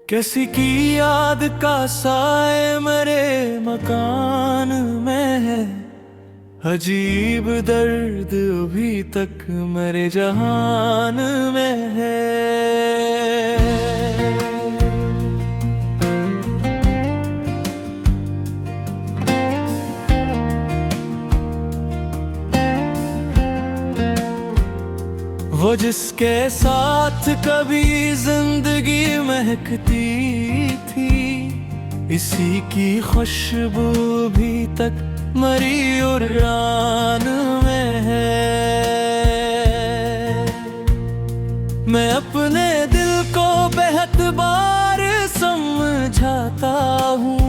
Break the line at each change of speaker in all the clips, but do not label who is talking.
किसी की याद का साए मेरे मकान में है। अजीब दर्द अभी तक मेरे जहान में है। वो जिसके साथ कभी जिंदगी महकती थी, इसी की खुशबू भी तक मरी उड़ान में है। मैं अपने दिल को बेहद बार समझाता हूँ,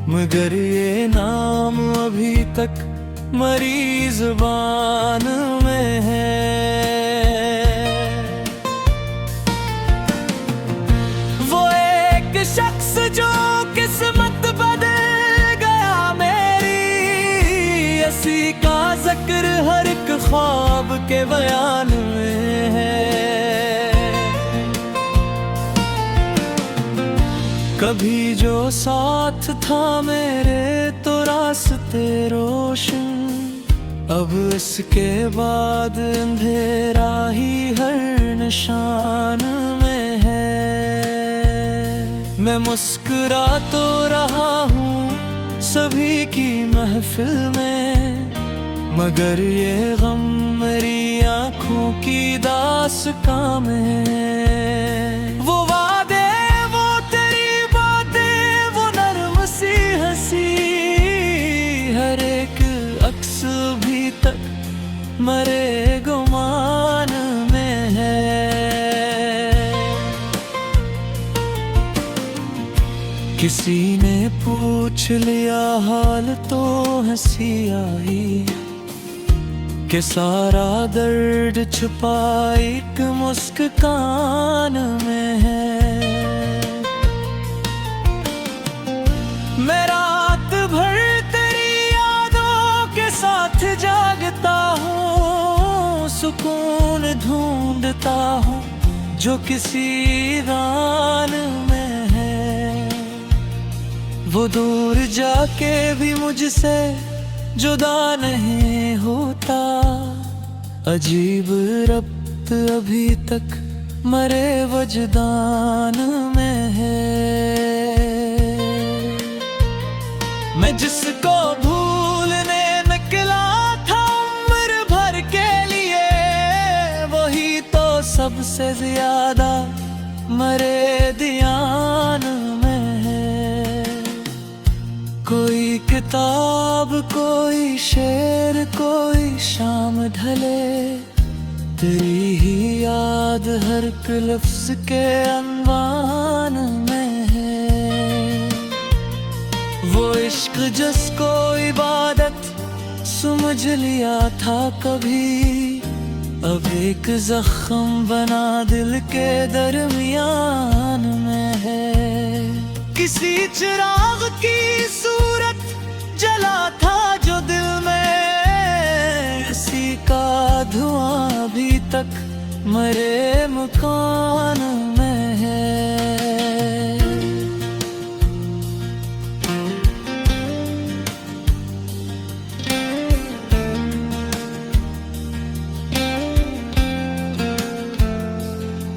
मगर ये नाम अभी तक मरी जुबान में है। शख्स जो किस्मत बदल गया मेरी, इसी का जिक्र हर एक ख्वाब के बयान में है। कभी जो साथ था मेरे तो रास्ते रोशन, अब इसके बाद अंधेरा ही हर निशान में है। मैं मुस्कुरा तो रहा हूँ सभी की महफिल में, मगर ये गम मेरी आँखों की दास्तां में। वो वादे, वो तेरी बातें, वो नर्म सी हंसी, हर एक अक्स भी तक मरे गुमान में है। किसी ने पूछ लिया हाल तो हंसी आई, कि सारा दर्द छुपा एक मुस्कान में है। मैं रात भर तेरी यादों के साथ जागता हूँ, सुकून ढूंढता हूँ जो किसी गान में है। वो दूर जाके भी मुझसे जुदा नहीं होता, अजीब रब्त अभी तक मरे वजदान में है। मैं जिसको भूलने निकला था उम्र भर के लिए, वही तो सबसे ज्यादा मरे दियान में है। कोई किताब, कोई शेर, कोई शाम ढले, तेरी ही याद हर एक लफ्ज के अनवान में है। वो इश्क जिसको इबादत समझ लिया था कभी, अब एक जख्म बना दिल के दरमियान में है। किसी चिराग की सूरत जला था जो दिल में, इसी का धुआं अभी तक मरे मकान में है।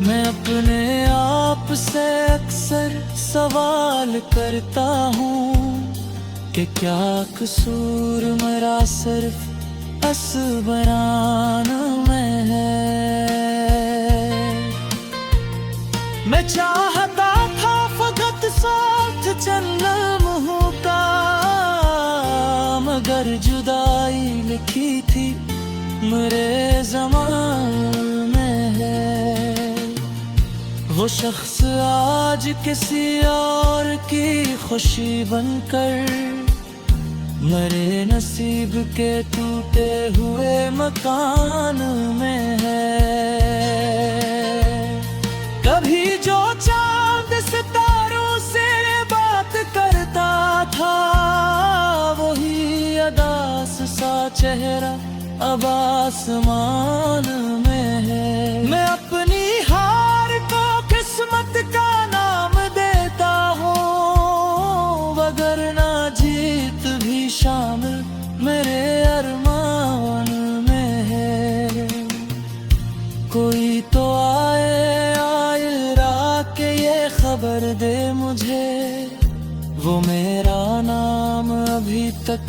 मैं अपने आप से अक्सर सवाल करता हूँ कि क्या कसूर मेरा सिर्फ असबरान में है। मैं चाहता था फकत साथ चंद लम्हों का, मगर जुदाई लिखी थी मेरे ज़मान में है। वो शख्स आज किसी और की खुशी बनकर मरे नसीब के टूटे हुए मकान में है। कभी जो चांद सितारों से बात करता था, वही अदास सा चेहरा अब आसमान में है। मैं अपनी हार को किस्मत का नाम वो मेरा नाम अभी तक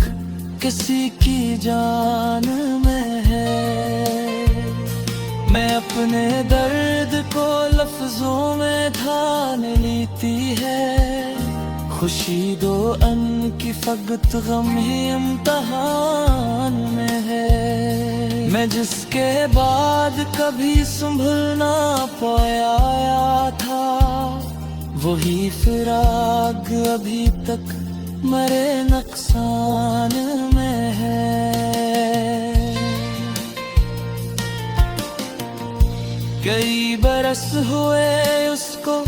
किसी की जान में है। मैं अपने दर्द को लफ्जों में ढाल लेती है। खुशी दो अन की फकत गम ही इम्तहान में है। मैं जिसके बाद कभी संभल ना पाया था, वही फिराक अभी तक मरे नुकसान में है। कई बरस हुए उसको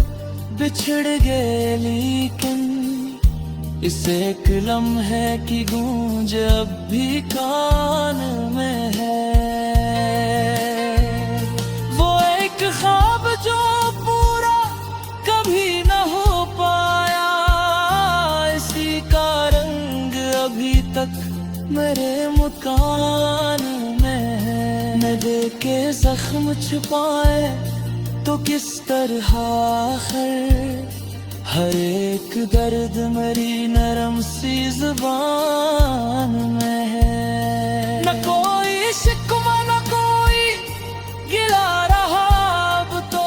बिछड़ गए, लेकिन इस एक लम्हे की गूंज अब भी कान में है। वो एक ख्वाब जो पूरा कभी न हो पाया, इसी का रंग अभी तक मेरे मकान में है। न देखे जख्म छुपाए तो किस तरह हर एक दर्द मेरी नरम सी जुबान में है। न कोई शिकवा न कोई गिला रहा अब तो,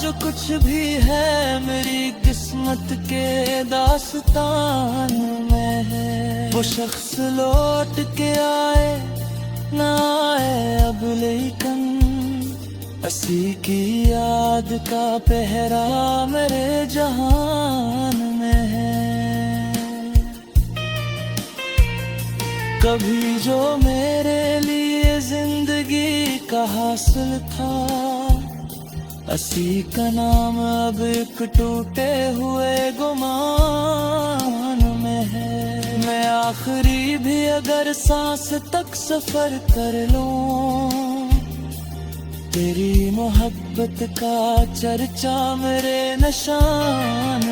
जो कुछ भी है मेरी किस्मत के दास्तान में है। वो शख्स लौट के आए ना आए अब, लेकिन असी की याद का पहरा मेरे जहान में है। कभी जो मेरे लिए जिंदगी का हासिल था, असी का नाम अब एक टूटे हुए गुमान में है। मैं आखिरी भी अगर सांस तक सफर कर लूं, तेरी मोहब्बत का चर्चा मेरे निशान